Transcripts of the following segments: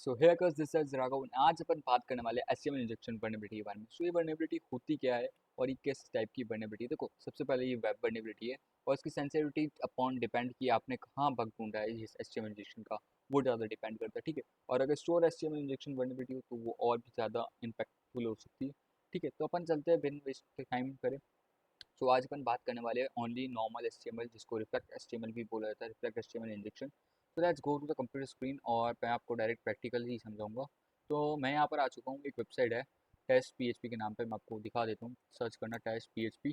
So hey guys this is Raghav. आज अपन बात करने वाले एचटीएमएल इंजेक्शन वर्नेबिलिटी के बारे में। सो ये वर्नेबिलिटी होती क्या है और ये किस टाइप की वर्नेबिलिटी है। देखो, सबसे पहले ये वेब वर्नेबिलिटी है और इसकी सेंसिटिविटी अपॉन डिपेंड कि आपने कहाँ बग ढूंढा है इस एचटीएमएल इंजेक्शन का, वो ज़्यादा डिपेंड करता है। ठीक है, और अगर स्टोर एचटीएमएल इंजेक्शन वर्नेबिलिटी हो तो वो और भी ज़्यादा इम्पैक्टफुल हो सकती है। ठीक है, तो अपन चलते हैं बिन वेस्ट टाइम करें। सो आज अपन बात करने वाले हैं ओनली नॉर्मल एचटीएमएल, जिसको रिफ्लेक्ट एचटीएमएल भी बोला जाता है, रिफ्लेक्ट एचटीएमएल इंजेक्शन। तो let's go to the computer screen और मैं आपको डायरेक्ट प्रैक्टिकल ही समझाऊंगा। तो मैं यहाँ पर आ चुका हूँ, एक वेबसाइट है टेस्ट पीएचपी के नाम पे, मैं आपको दिखा देता हूँ। सर्च करना टेस्ट पीएचपी।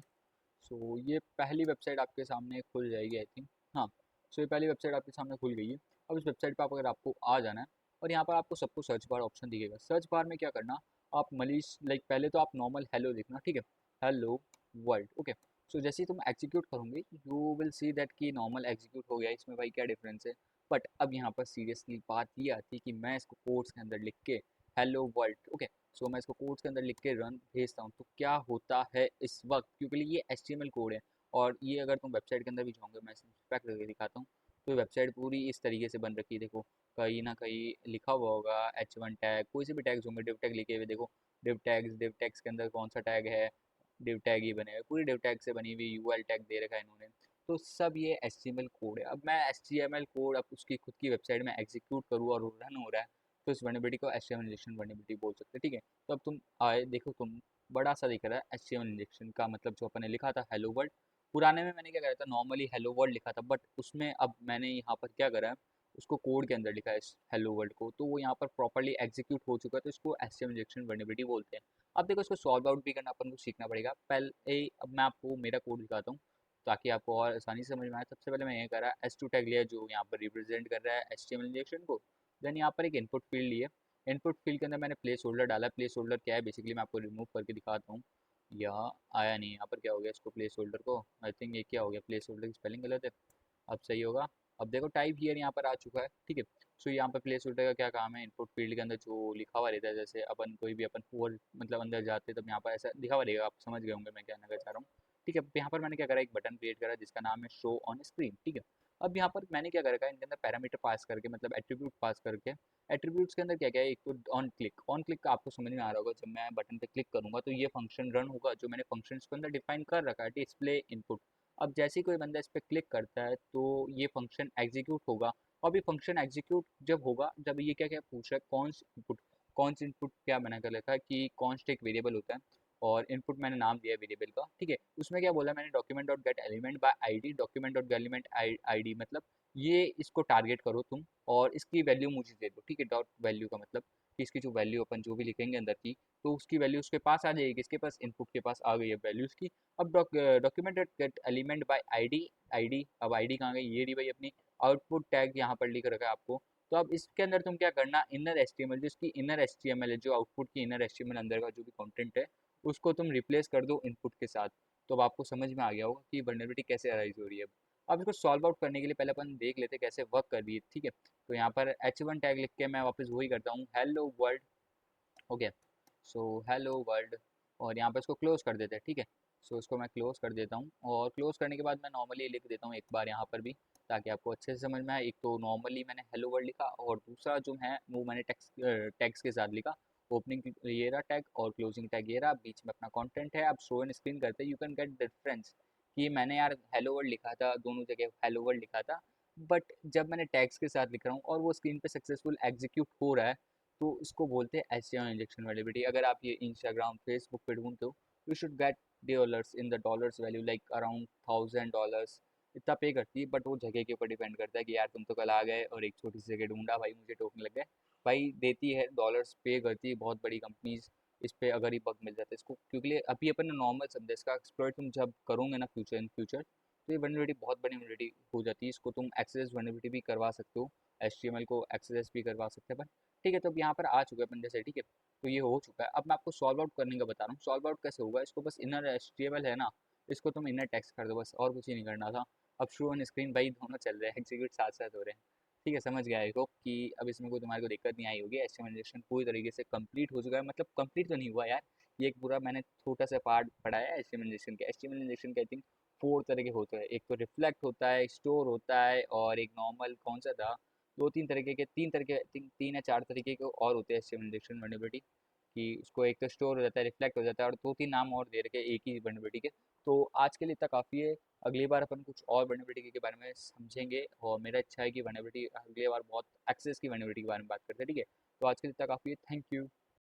सो ये पहली वेबसाइट आपके सामने खुल जाएगी आई थिंक। हाँ, सो ये पहली वेबसाइट आपके सामने खुल गई है। अब इस वेबसाइट पर अगर आपको आ जाना है और यहाँ पर आपको सबको सर्च बार ऑप्शन दिखेगा। सर्च बार में क्या करना, आप मनीष लाइक पहले तो आप नॉर्मल हेलो लिखना। ठीक है, हेलो वर्ल्ड। ओके, सो जैसे ही तुम एग्जीक्यूट करोगे यू विल सी दैट कि नॉर्मल एग्जीक्यूट हो गया। इसमें भाई क्या डिफरेंस है। बट अब यहाँ पर सीरियसली बात ये आती है कि मैं इसको कोड्स के अंदर लिख के हेलो वर्ल्ड, ओके, सो मैं इसको कोड्स के अंदर लिख के रन भेजता हूँ तो क्या होता है इस वक्त, क्योंकि ये HTML कोड है। और ये अगर तुम वेबसाइट के अंदर भी जाओगे, मैं पैक करके दिखाता हूँ। तो वेबसाइट पूरी इस तरीके से बन रखी है। देखो, कहीं ना कहीं लिखा हुआ होगा H1 टैग, कोई से भी टैग्स होंगे, डिव टैग लिखे हुए। देखो, डिव टैग्स के अंदर कौन सा टैग है, डिव टैग ही बने हुए, पूरी डिव टैग से बनी हुई यूएल टैग दे रखा है इन्होंने। तो सब ये HTML कोड है। अब मैं HTML कोड अब उसकी खुद की वेबसाइट में एग्जीक्यूट करूँ और रन हो रहा है, तो इस वर्नेबिलिटी को HTML इंजेक्शन वर्नेबिलिटी बोल सकते हैं। ठीक है, तो अब तुम आए देखो, तुम बड़ा सा दिख रहा है HTML इंजेक्शन का मतलब जो अपन ने लिखा था हेलो वर्ल्ड। पुराने में मैंने क्या करा था, नॉर्मली हेलो वर्ल्ड लिखा था, बट उसमें अब मैंने यहाँ पर क्या करा है, उसको कोड के अंदर लिखा है हेलो वर्ल्ड को, तो वो यहाँ पर प्रॉपर्ली एग्जीक्यूट हो चुका है, तो इसको HTML इंजेक्शन वर्नेबिलिटी बोलते हैं। अब देखो, इसको सॉल्व आउट भी करना अपन को सीखना पड़ेगा पहले। अब मैं आपको मेरा कोड दिखाता हूँ ताकि आपको और आसानी से समझ में आए। सबसे पहले मैं ये करा S2 टैग लिया जो यहाँ पर रिप्रेजेंट कर रहा है HTML इंजेक्शन को। देन यहाँ पर एक इनपुट फील्ड लिए। इनपुट फील्ड के अंदर मैंने प्लेस होल्डर डाला। प्लेस होल्डर क्या है बेसिकली, मैं आपको रिमूव करके दिखाता हूँ। यहाँ आया नहीं, यहाँ पर क्या हो गया, इसको प्लेस होल्डर को आई थिंक ये क्या हो गया, प्लेस होल्डर की स्पेलिंग गलत है। अब सही होगा। अब देखो, टाइप हियर यहाँ पर आ चुका है। ठीक है, सो यहाँ पर प्लेस होल्डर का क्या काम है, इनपुट फील्ड के अंदर जो लिखा हुआ रहता है, जैसे अपन कोई भी अपन फोर मतलब अंदर जाते हैं तब यहाँ पर ऐसा लिखा हुआ रहेगा, आप समझ गए होंगे मैं क्या कहना चाह रहा हूँ। ठीक है, अब यहाँ पर मैंने क्या करा, एक बटन क्रिएट करा जिसका नाम है शो ऑन स्क्रीन। ठीक है, अब यहाँ पर मैंने क्या करा, इनके अंदर पैरामीटर पास करके मतलब एट्रीब्यूट पास करके। एट्रीब्यूट्स के अंदर क्या क्या है, एक तो ऑन क्लिक का आपको समझ में आ रहा होगा, जब मैं बटन पे क्लिक करूंगा तो ये फंक्शन रन होगा जो मैंने फंक्शन इसके अंदर डिफाइन कर रखा है, डिस्प्ले इनपुट। अब जैसे ही कोई बंदा इस पर क्लिक करता है तो ये फंक्शन एग्जीक्यूट होगा। अब ये फंक्शन एग्जीक्यूट जब होगा, जब ये क्या क्या पूछ रहा है, कौन सी इनपुट क्या बना कर लिखा है कि कॉन्स्ट एक वेरिएबल होता है और इनपुट मैंने नाम दिया है वेरिएबल का। ठीक है, उसमें क्या बोला मैंने, document dot gate element by ID. Document dot gate element ID मतलब ये इसको टारगेट करो तुम और इसकी वैल्यू मुझे दे दो। ठीक है, डॉट वैल्यू का मतलब कि इसकी जो वैल्यू अपन जो भी लिखेंगे अंदर की, तो उसकी वैल्यू उसके पास आ जाएगी, इसके पास इनपुट के पास आ गई है वैल्यू उसकी। अब document gate element by ID. ID, अब आईडी कहाँ गई, ये रही भाई अपनी आउटपुट टैग, यहाँ पर लिख रखा है आपको। तो अब इसके अंदर तुम क्या करना, इनर एचटीएमएल जो इसकी इनर एचटीएमएल है, जो आउटपुट की इनर एचटीएमएल अंदर का जो भी कंटेंट है, उसको तुम रिप्लेस कर दो इनपुट के साथ। तो अब आपको समझ में आ गया होगा कि वल्नरेबिलिटी कैसे अराइज हो रही है। अब इसको सॉल्व आउट करने के लिए पहले अपन देख लेते हैं कैसे वर्क कर रही है। ठीक है, तो यहाँ पर H1 टैग लिख के मैं वापस वही करता हूँ, hello world. Okay, so hello world, और यहाँ पर इसको क्लोज कर देते हैं। ठीक है, सो इसको मैं क्लोज कर देता हूँ और क्लोज करने के बाद मैं नॉर्मली लिख देता हूँ एक बार यहाँ पर भी, ताकि आपको अच्छे से समझ में आए। एक तो नॉर्मली मैंने हेलो वर्ल्ड लिखा और दूसरा जो है वो मैंने टैग्स के साथ लिखा। ओपनिंग ये रहा टैग और क्लोजिंग टैग ये रहा, बीच में अपना कंटेंट है। अब शो एंड स्क्रीन करते हैं, यू कैन गेट डिफरेंस कि मैंने यार हेलो वर्ल्ड लिखा था, दोनों जगह हेलो वर्ल्ड लिखा था, बट जब मैंने टैग्स के साथ लिख रहा हूँ और वो स्क्रीन पे सक्सेसफुल एग्जीक्यूट हो रहा है, तो इसको बोलते हैं HTML इंजेक्शन वैलिडिटी। अगर आप ये इंस्टाग्राम फेसबुक पे ढूंढते हो, you should get dollars in the dollars value like around $1000 इतना पे करती है। बट वो जगह के ऊपर डिपेंड करता है कि यार तुम तो कल आ गए और एक छोटी सी जगह ढूंढा, भाई मुझे टोकने लग गए। भाई देती है, डॉलर्स पे करती है बहुत बड़ी कंपनीज इस पे, अगर ही बग मिल जाता है इसको, क्योंकि अभी अपन ने नॉर्मल समझा, इसका एक्सप्लॉइट तुम जब करोगे ना फ्यूचर इन फ्यूचर, तो ये वनरेबिलिटी बहुत बड़ी वनरेबिलिटी हो जाती है। इसको तुम एक्सेस वनरेबिलिटी भी करवा सकते हो, HTML को एक्सेस भी करवा सकते हैं। ठीक है, तो अब यहाँ पर आ चुका है अपन जैसे। ठीक है, तो ये हो चुका है। अब मैं आपको सॉल्व आउट करने का बता रहा हूँ। सॉल्व आउट कैसे होगा, इसको बस इनर HTML है ना, इसको तुम इनर टेक्स्ट कर दो बस, और कुछ ही नहीं करना था। अब शो ऑन स्क्रीन भाई दोनों चल रहे हैं, एग्जीक्यूट साथ साथ हो रहे हैं। ठीक है, समझ गया आई होप कि अब इसमें कोई तुम्हारे को दिक्कत नहीं आई होगी। HTML इंजेक्शन पूरी तरीके से कंप्लीट हो चुका है, मतलब कंप्लीट तो नहीं हुआ यार, ये एक पूरा मैंने छोटा सा पार्ट पढ़ाया है HTML इंजेक्शन के। HTML इंजेक्शन के आई थिंक 4 तरह के होते हैं, एक तो रिफ्लेक्ट होता है, स्टोर होता है, और एक नॉर्मल कौन सा था, तीन या चार तरीके के और होते हैं एचटीएमएल इंजेक्शन वर्नेबिलिटी, कि उसको एक तो स्टोर हो जाता है, रिफ्लेक्ट हो जाता है, और दो तीन नाम और दे रखे हैं एक ही वर्नेबिलिटी के। तो आज के लिए इतना काफ़ी है। अगली बार अपन कुछ और वर्नेबिलिटी के बारे में समझेंगे, और मेरा इच्छा है कि वर्नेबिलिटी अगली बार बहुत एक्सेस की वर्नेबिलिटी के बारे में बात करते हैं, ठीक है। तो आज के लिए इतना काफ़ी है, थैंक यू।